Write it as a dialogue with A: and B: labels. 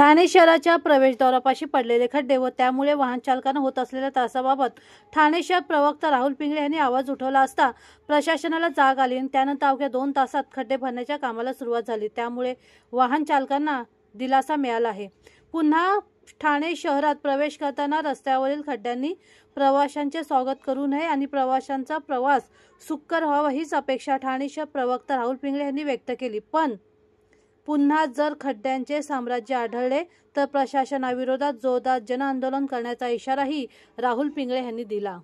A: ठाणे शहराच्या प्रवेशद्वारापाशी पडलेले खड्डे व त्यामुळे वाहन चालकांना होत असलेल्या त्रासाबाबत ठाणे शहर प्रवक्ता राहुल पिंगळे यांनी आवाज उठवला असता प्रशासनाला जाग आली आणि त्यानंतर अवघ्या 2 तासात खड्डे भरण्याच्या कामाला सुरुवात झाली। त्यामुळे वाहन चालकांना दिलासा मिळाला आहे। पुन्हा ठाणे शहरात प्रवेश करताना रस्त्यावरील खड्ड्यांनी प्रवाशांचे स्वागत करू नये आणि प्रवाशांचा प्रवास सुकर व्हावा हीच अपेक्षा ठाणे शहर प्रवक्ता राहुल पिंगळे यांनी व्यक्त केली। पण पुन्हा जर खड्ड्यांचे साम्राज्य आढळले तर प्रशासनाविरोधात जोरदार जनआंदोलन करण्याचा इशाराही राहुल पिंगळे यांनी दिला।